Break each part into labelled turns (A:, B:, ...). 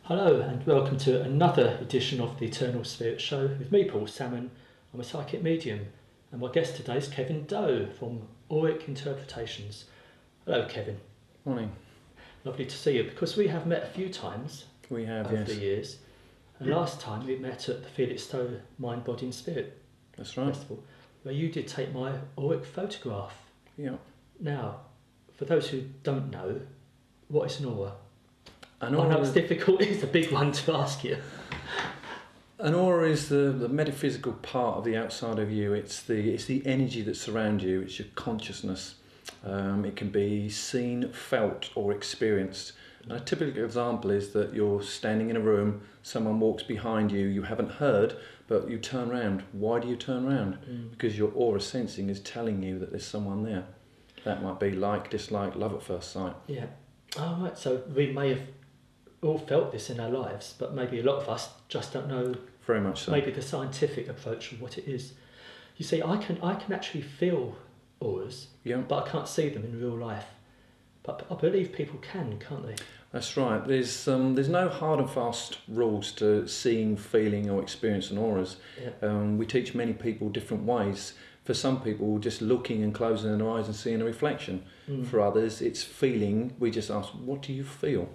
A: Hello and welcome to another edition of the Eternal Spirit Show with me, Paul Salmon. I'm a psychic medium and my guest today is Kevin Dowe from Auric Interpretations. Hello Kevin.
B: Morning.
A: Lovely to see you because we have met a few times
B: We have,
A: over
B: yes.
A: the years. And last time we met at the Felixstowe Mind, Body and Spirit
B: That's right.
A: Festival where you did take my Auric photograph.
B: Yeah.
A: Now, for those who don't know, what is an aura?
B: An
A: I know
B: aura,
A: it's difficult, it's a big one to ask you.
B: an aura is the metaphysical part of the outside of you. It's the energy that surrounds you. It's your consciousness. It can be seen, felt or experienced. And a typical example is that you're standing in a room, someone walks behind you, you haven't heard, but you turn around. Why do you turn around? Because your aura sensing is telling you that there's someone there. That might be like, dislike, love at first sight.
A: Yeah. Oh, right. So we may have all felt this in our lives, but maybe a lot of us just don't know
B: Very much so.
A: maybe the scientific approach of what it is. You see, I can actually feel auras,
B: Yeah.
A: but I can't see them in real life. But I believe people can, can't they?
B: That's right. There's no hard and fast rules to seeing, feeling or experiencing auras.
A: Yeah.
B: We teach many people different ways. For some people, just looking and closing their eyes and seeing a reflection. For others, it's feeling. We just ask, what do you feel?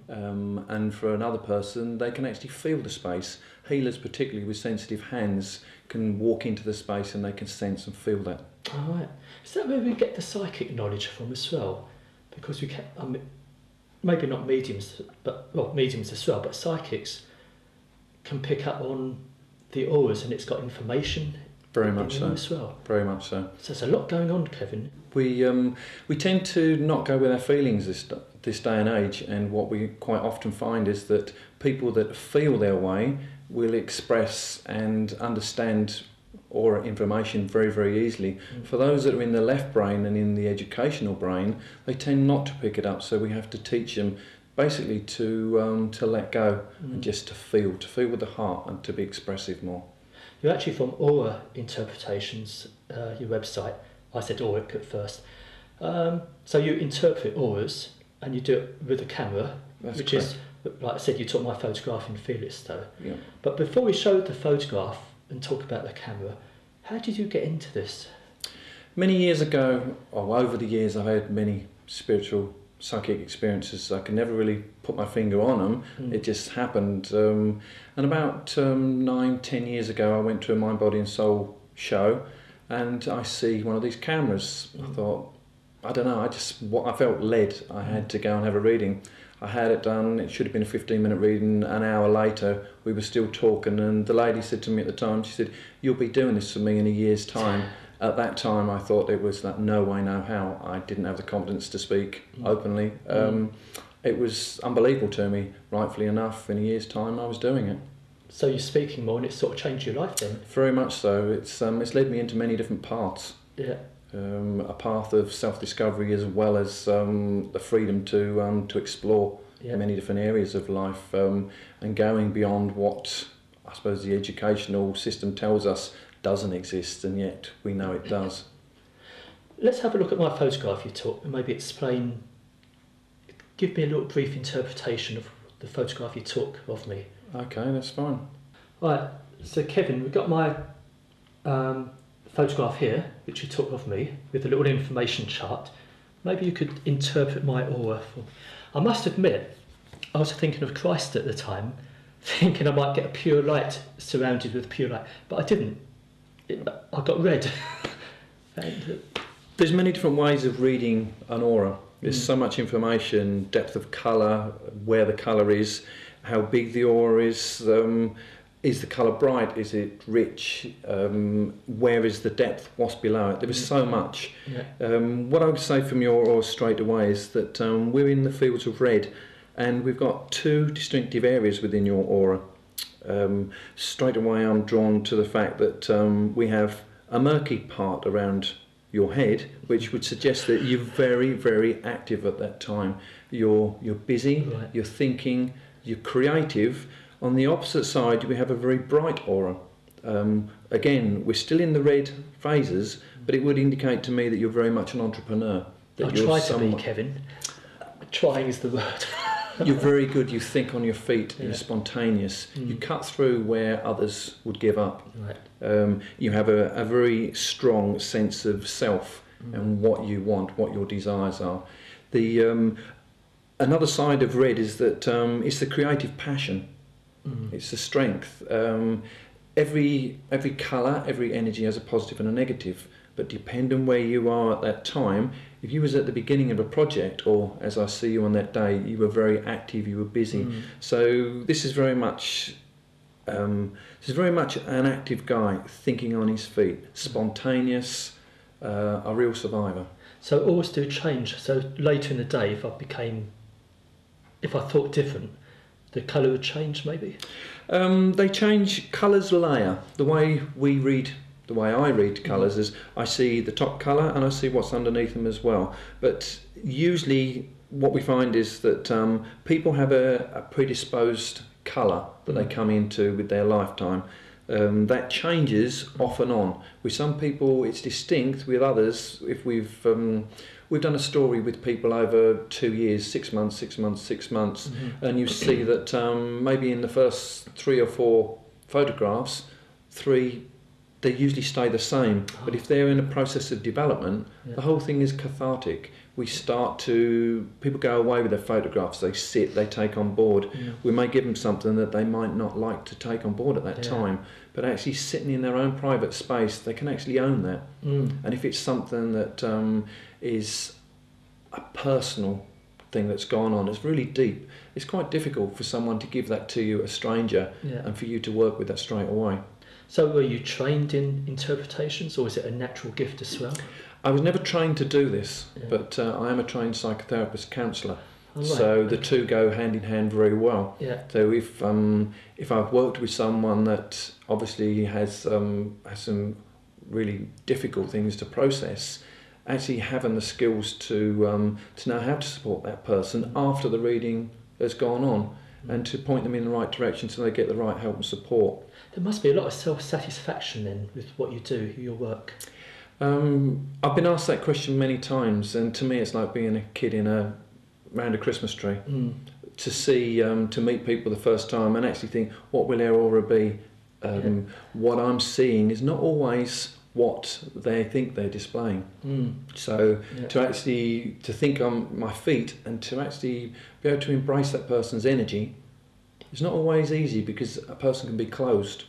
B: And for another person, they can actually feel the space. Healers, particularly with sensitive hands, can walk into the space and they can sense and feel that.
A: All right. Is that where we get the psychic knowledge from as well? Because we can, maybe not mediums, but well, mediums as well, but psychics can pick up on the auras and it's got information.
B: Very much
A: in
B: so.
A: them as well.
B: Very much so.
A: So there's a lot going on, Kevin.
B: We tend to not go with our feelings this day and age, and what we quite often find is that people that feel their way will express and understand aura information very, very easily. For those that are in the left brain and in the educational brain, they tend not to pick it up, so we have to teach them basically to let go and just to feel with the heart and to be expressive more.
A: You're actually from Aura Interpretations, your website. I said Auric at first. So you interpret auras and you do it with a camera,
B: That's
A: which
B: correct.
A: is, like I said, you took my photograph in Felixstowe.
B: Yeah.
A: But before we show the photograph and talk about the camera, how did you get into this?
B: Many years ago, or over the years, I've had many spiritual psychic experiences. I can never really put my finger on them. It just happened. And about 9-10 years ago, I went to a Mind, Body and Soul show, and I see one of these cameras. I thought, I don't know, I felt led. I had to go and have a reading. I had it done. It should have been a 15-minute reading. An hour later, we were still talking, and the lady said to me at the time, she said, "You'll be doing this for me in a year's time." At that time, I thought it was that no way, no how. I didn't have the confidence to speak openly. It was unbelievable to me, rightfully enough. In a year's time, I was doing it.
A: So you're speaking more and it's sort of changed your life then?
B: Very much so. It's led me into many different paths.
A: Yeah.
B: A path of self-discovery as well as the freedom to explore many different areas of life and going beyond what I suppose the educational system tells us doesn't exist, and yet we know it does.
A: Let's have a look at my photograph you took and maybe explain, give me a little brief interpretation of the photograph you took of me.
B: Okay, that's fine.
A: Right, so Kevin, we've got my photograph here, which you took of me, with a little information chart. Maybe you could interpret my aura. I must admit, I was thinking of Christ at the time, thinking I might get a pure light surrounded with pure light, but I didn't. I got red.
B: There's many different ways of reading an aura. There's so much information, depth of colour, where the colour is, how big the aura is the colour bright, is it rich, where is the depth, what's below it. There was so much. What I would say from your aura straight away is that we're in the fields of red, and we've got two distinctive areas within your aura. Straight away I'm drawn to the fact that we have a murky part around your head, which would suggest that you're very, very active at that time. You're busy,
A: Right.
B: You're thinking, you're creative. On the opposite side, we have a very bright aura. Again, we're still in the red phases, but it would indicate to me that you're very much an entrepreneur. That
A: I'll
B: you're
A: try to be, Kevin. Trying is the word.
B: You're very good. You think on your feet. Yeah. You're spontaneous. You cut through where others would give up.
A: Right.
B: You have a very strong sense of self and what you want, what your desires are. The another side of red is that it's the creative passion. It's the strength. Every colour, every energy has a positive and a negative. But depending where you are at that time, if you was at the beginning of a project, or as I see you on that day, you were very active, you were busy. So this is very much an active guy, thinking on his feet, spontaneous, a real survivor.
A: So always do change. So later in the day, if I thought different, the colour would change maybe?
B: They change. Colours layer. The way I read colours is I see the top colour and I see what's underneath them as well. But usually what we find is that people have a predisposed colour that they come into with their lifetime. That changes off and on. With some people it's distinct, with others, if we've done a story with people over 2 years, 6 months, and you see that maybe in the first 3 or 4 photographs, they usually stay the same. But if they're in a process of development, the whole thing is cathartic. People go away with their photographs, they sit, they take on board. We may give them something that they might not like to take on board at that time, but actually sitting in their own private space, they can actually own that. And if it's something that is a personal thing that's gone on, it's really deep, it's quite difficult for someone to give that to you, a stranger, and for you to work with that straight away.
A: So were you trained in interpretations, or is it a natural gift as well?
B: I was never trained to do this, but I am a trained psychotherapist counsellor.
A: Oh, right.
B: So the two go hand in hand very well.
A: Yeah.
B: So if I've worked with someone that obviously has some really difficult things to process, actually having the skills to know how to support that person after the reading has gone on, and to point them in the right direction so they get the right help and support.
A: There must be a lot of self-satisfaction then with what you do, your work.
B: I've been asked that question many times, and to me it's like being a kid around a Christmas tree. To see, to meet people the first time and actually think, what will their aura be? What I'm seeing is not always what they think they're displaying. So to think on my feet and to actually be able to embrace that person's energy, it's not always easy, because a person can be closed,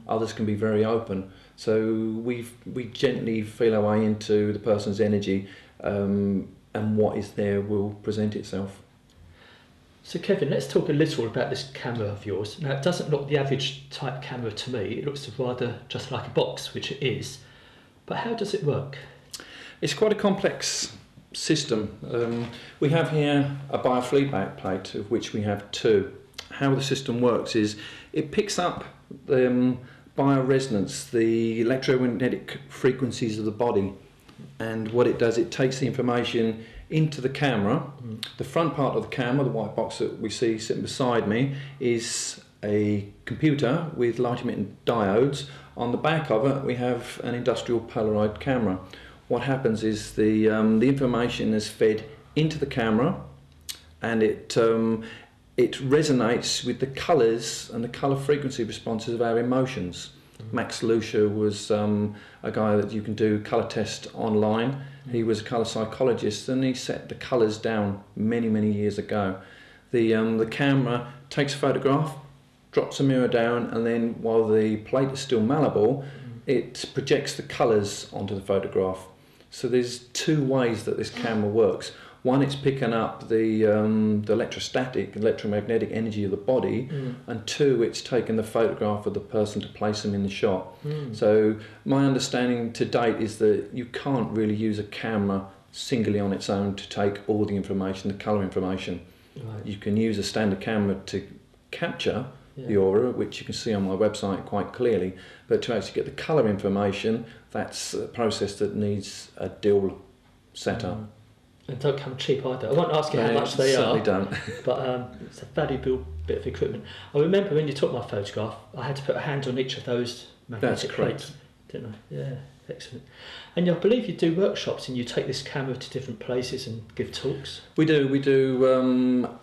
B: others can be very open. So we gently feel our way into the person's energy, and what is there will present itself.
A: So Kevin, let's talk a little about this camera of yours. Now, it doesn't look the average type camera to me. It looks rather just like a box, which it is. But how does it work?
B: It's quite a complex system. We have here a biofeedback plate, of which we have 2. How the system works is it picks up bioresonance, the electromagnetic frequencies of the body, and what it does, it takes the information into the camera. The front part of the camera, the white box that we see sitting beside me, is a computer with light emitting diodes. On the back of it we have an industrial Polaroid camera. What happens is the information is fed into the camera, and it resonates with the colours and the colour frequency responses of our emotions. Max Lucia was a guy that you can do colour test online. He was a colour psychologist, and he set the colours down many years ago. The camera takes a photograph, drops a mirror down, and then while the plate is still malleable, it projects the colours onto the photograph. So there's 2 ways that this camera works. One, it's picking up the electromagnetic energy of the body, and 2, it's taking the photograph of the person to place them in the shot. So my understanding to date is that you can't really use a camera singly on its own to take all the information, the colour information. Right. You can use a standard camera to capture the aura, which you can see on my website quite clearly, but to actually get the colour information, that's a process that needs a dual setup.
A: And don't come cheap either. I won't ask you how much they are.
B: Certainly don't.
A: But it's a valuable bit of equipment. I remember when you took my photograph, I had to put a hand on each of those magnetic plates, didn't I? Yeah. Excellent. And I believe you do workshops and you take this camera to different places and give talks.
B: We do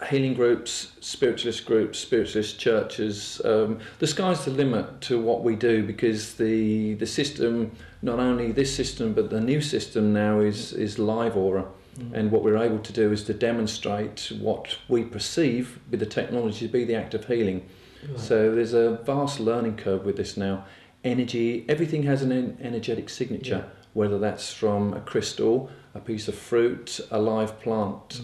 B: healing groups, spiritualist churches. The sky's the limit to what we do, because the system, not only this system but the new system now is live aura. And what we're able to do is to demonstrate what we perceive with the technology to be the act of healing. Right. So there's a vast learning curve with this now. Energy, everything has an energetic signature, whether that's from a crystal, a piece of fruit, a live plant.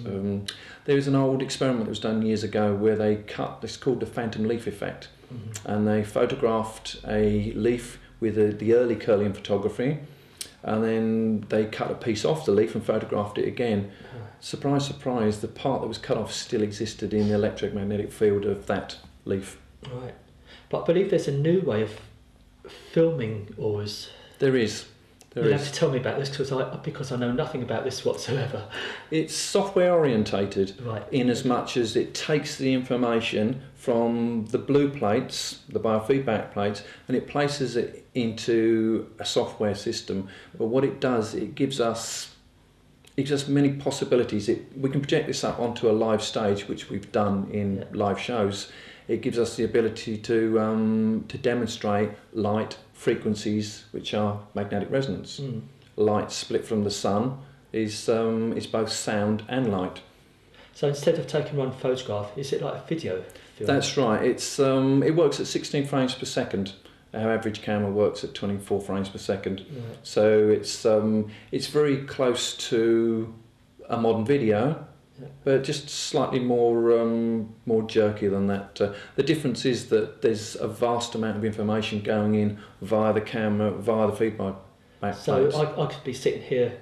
B: There was an old experiment that was done years ago where they cut, it's called the phantom leaf effect, and they photographed a leaf with the early Curlian photography, and then they cut a piece off the leaf and photographed it again. Surprise, surprise, the part that was cut off still existed in the electromagnetic field of that leaf.
A: Right. But I believe there's a new way of filming auras.
B: There is.
A: You'll have to tell me about this because I know nothing about this whatsoever.
B: It's software orientated,
A: right,
B: in as much as it takes the information from the blue plates, the biofeedback plates, and it places it into a software system. But what it does, it gives us many possibilities. We can project this up onto a live stage, which we've done in live shows. It gives us the ability to demonstrate light frequencies, which are magnetic resonance. Light split from the sun is both sound and light.
A: So instead of taking one photograph, is it like a video film?
B: That's right. It works at 16 frames per second. Our average camera works at 24 frames per second. Right. So it's very close to a modern video. But just slightly more jerky than that. The difference is that there's a vast amount of information going in via the camera, via the feedback plates.
A: So I could be sitting here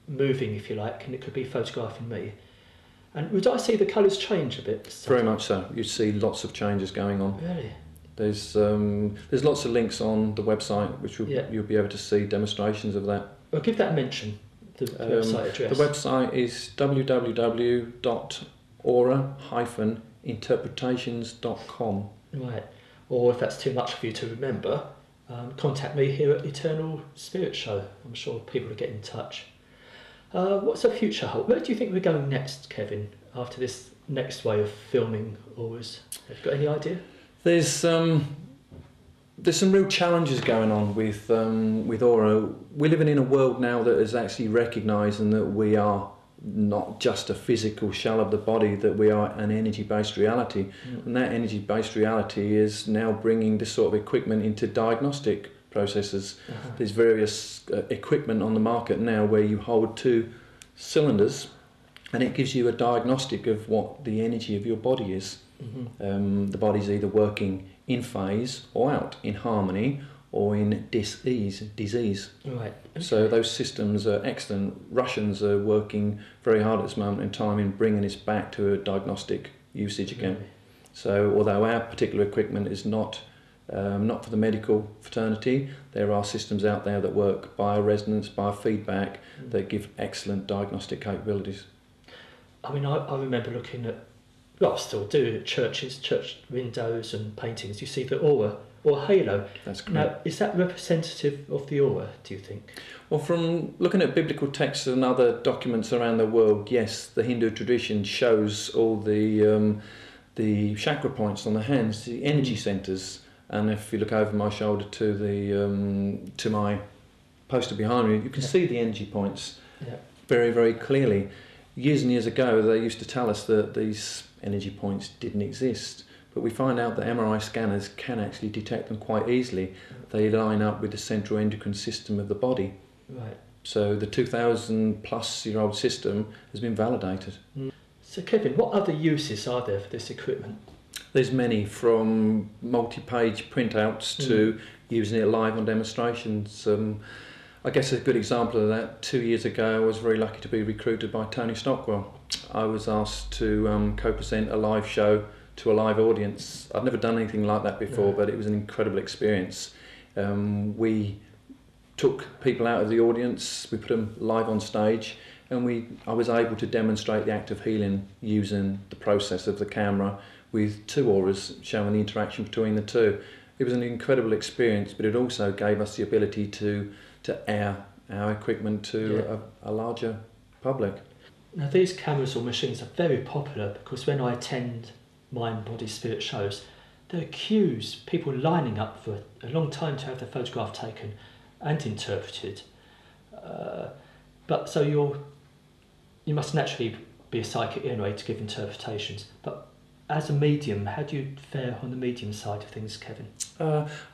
A: moving, if you like, and it could be photographing me. And would I see the colours change a bit?
B: Very much so. You see lots of changes going on.
A: Really?
B: There's lots of links on the website, which you'll be able to see demonstrations of that.
A: Well, give that a mention. The website address.
B: The website is www.aura-interpretations.com.
A: Right. Or if that's too much for you to remember, contact me here at Eternal Spirit Show. I'm sure people will get in touch. What's the future hold? Where do you think we're going next, Kevin, after this next way of filming auras? Have you got any idea?
B: There's some real challenges going on with aura. We're living in a world now that is actually recognising that we are not just a physical shell of the body, that we are an energy-based reality. And that energy-based reality is now bringing this sort of equipment into diagnostic processes. There's various equipment on the market now where you hold two cylinders and it gives you a diagnostic of what the energy of your body is. The body's either working in phase or out, in harmony or in disease.
A: Right. Okay.
B: So those systems are excellent. Russians are working very hard at this moment in time in bringing this back to a diagnostic usage again.
A: Really?
B: So although our particular equipment is not for the medical fraternity, there are systems out there that work bioresonance, biofeedback, that give excellent diagnostic capabilities.
A: I mean, I remember looking at, well, I still do, at churches, church windows and paintings. You see the aura or halo.
B: That's correct.
A: Now, is that representative of the aura, do you think?
B: Well, from looking at biblical texts and other documents around the world, yes, the Hindu tradition shows all the chakra points on the hands, the energy centres. And if you look over my shoulder to my poster behind me, you can see the energy points very, very clearly. Years and years ago, they used to tell us that these energy points didn't exist, but we find out that MRI scanners can actually detect them quite easily. They line up with the central endocrine system of the body.
A: Right.
B: So the 2,000-plus-year-old system has been validated.
A: So Kevin, what other uses are there for this equipment?
B: There's many, from multi-page printouts to using it live on demonstrations. I guess a good example of that, 2 years ago, I was very lucky to be recruited by Tony Stockwell. I was asked to co-present a live show to a live audience. I've never done anything like that before, but it was an incredible experience. We took people out of the audience, we put them live on stage, and I was able to demonstrate the act of healing using the process of the camera with two auras showing the interaction between the two. It was an incredible experience, but it also gave us the ability to to air our equipment to a larger public.
A: Now these cameras or machines are very popular because when I attend mind, body, spirit shows, there are queues, people lining up for a long time to have their photograph taken and interpreted. But so you must naturally be a psychic anyway to give interpretations. But as a medium, how do you fare on the medium side of things, Kevin?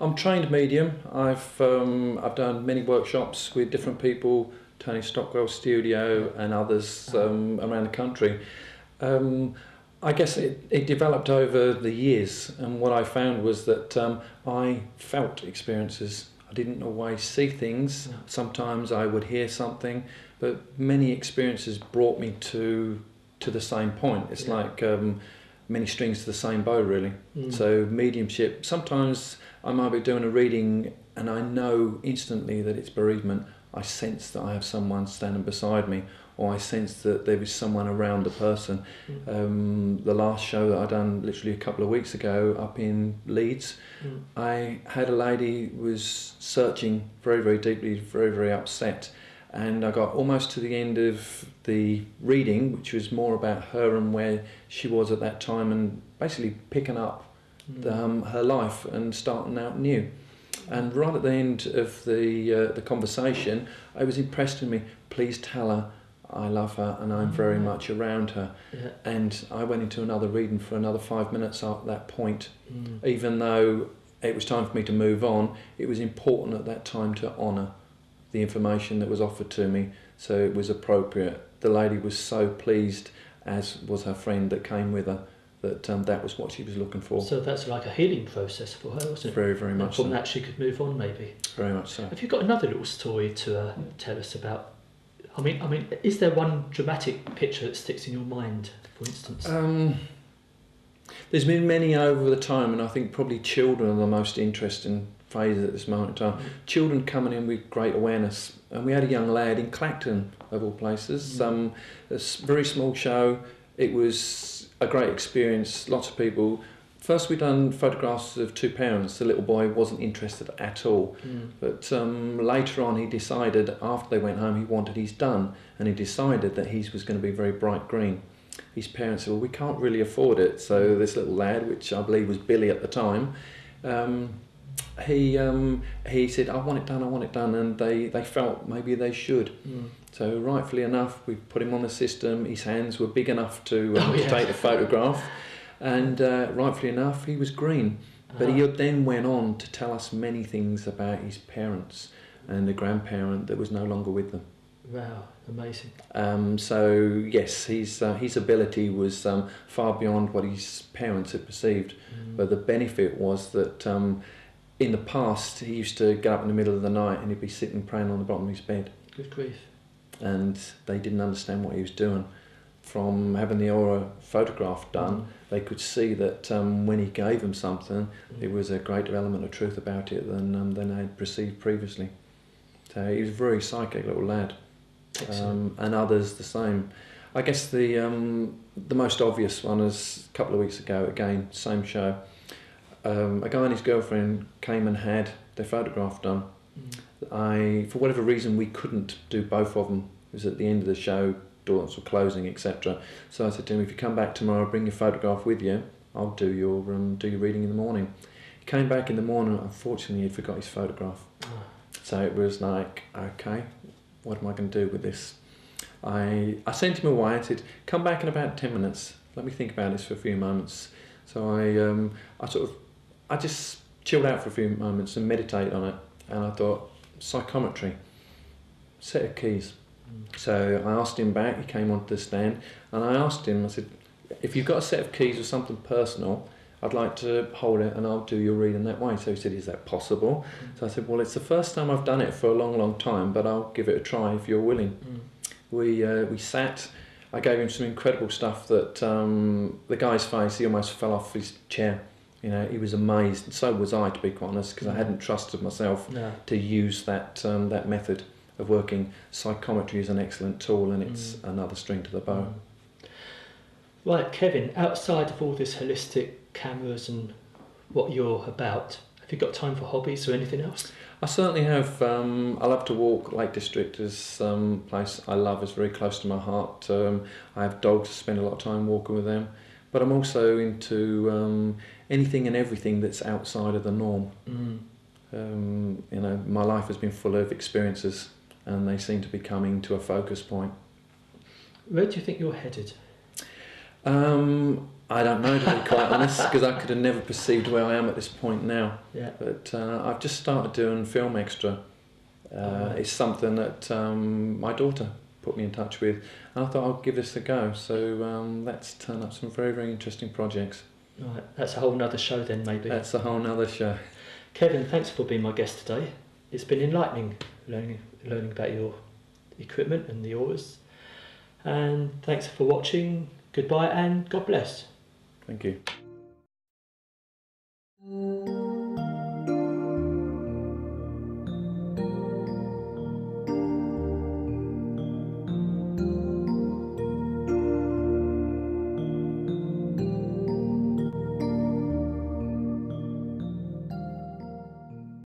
B: I'm trained medium. I've done many workshops with different people, Tony Stockwell's studio and others around the country. I guess it developed over the years, and what I found was that I felt experiences. I didn't always see things. Sometimes I would hear something, but many experiences brought me to the same point. It's like many strings to the same bow, really. So mediumship, sometimes I might be doing a reading and I know instantly that it's bereavement. I sense that I have someone standing beside me, or I sense that there is someone around the person. The last show that I done literally a couple of weeks ago up in Leeds, I had a lady who was searching very, very deeply, very, very upset. And I got almost to the end of the reading, which was more about her and where she was at that time, and basically picking up her life and starting out new. And right at the end of the conversation, it was impressed with me, please tell her I love her and I'm very much around her. And I went into another reading for another 5 minutes after that point. Even though it was time for me to move on, it was important at that time to honour the information that was offered to me, so it was appropriate. The lady was so pleased, as was her friend that came with her, that that was what she was looking for.
A: So that's like a healing process for her, wasn't it?
B: Very, very much so.
A: From that she could move on, maybe.
B: Very much so.
A: Have you got another little story to tell us about? I mean, is there one dramatic picture that sticks in your mind, for instance?
B: There's been many over the time, and I think probably children are the most interesting phase at this moment in time. Children coming in with great awareness, and we had a young lad in Clacton, of all places. A very small show. It was a great experience. Lots of people. First, we done photographs of two parents. The little boy wasn't interested at all, but later on, he decided after they went home, he wanted his done, and he decided that his was going to be very bright green. His parents said, "Well, we can't really afford it." So this little lad, which I believe was Billy at the time, he said, I want it done, and they felt maybe they should. So rightfully enough, we put him on the system. His hands were big enough to take the photograph, and rightfully enough, he was green. But he then went on to tell us many things about his parents and the grandparent that was no longer with them.
A: Wow, amazing.
B: So yes, his ability was far beyond what his parents had perceived, but the benefit was that in the past he used to get up in the middle of the night and he'd be sitting praying on the bottom of his bed.
A: Good grief.
B: And they didn't understand what he was doing. From having the aura photograph done, they could see that when he gave them something, there was a greater element of truth about it than they had perceived previously. So he was a very psychic little lad. And others the same. I guess the most obvious one is a couple of weeks ago, again, same show. A guy and his girlfriend came and had their photograph done. For whatever reason, we couldn't do both of them. It was at the end of the show, doors were closing, etc. So I said to him, if you come back tomorrow, bring your photograph with you. I'll do your reading in the morning. He came back in the morning. Unfortunately, he'd forgot his photograph. So it was like, okay, what am I going to do with this? I sent him away. I said, come back in about 10 minutes. Let me think about this for a few moments. So I just chilled out for a few moments and meditated on it. And I thought, psychometry, set of keys. So I asked him back. He came onto the stand, and I asked him. I said, if you've got a set of keys or something personal, I'd like to hold it and I'll do your reading that way. So he said, is that possible? So I said, well, it's the first time I've done it for a long, long time, but I'll give it a try if you're willing. We sat. I gave him some incredible stuff that the guy's face, he almost fell off his chair. You know, he was amazed, and so was I, to be quite honest, because I hadn't trusted myself to use that method of working. Psychometry is an excellent tool, and it's another string to the bow.
A: Right, Kevin, outside of all this holistic cameras and what you're about, have you got time for hobbies or anything else?
B: I certainly have. I love to walk. Lake District is a place I love. It's very close to my heart. I have dogs. I spend a lot of time walking with them. But I'm also into anything and everything that's outside of the norm. You know, my life has been full of experiences, and they seem to be coming to a focus point.
A: Where do you think you're headed?
B: I don't know, to be quite honest, because I could have never perceived where I am at this point now.
A: Yeah.
B: But I've just started doing film extra. It's something that my daughter put me in touch with, and I thought I'll give this a go. So let's turn up some very, very interesting projects.
A: Right, that's a whole nother show then, maybe.
B: That's a whole nother show.
A: Kevin, thanks for being my guest today. It's been enlightening learning about your equipment and the oars. And thanks for watching. Goodbye and God bless.
B: Thank you.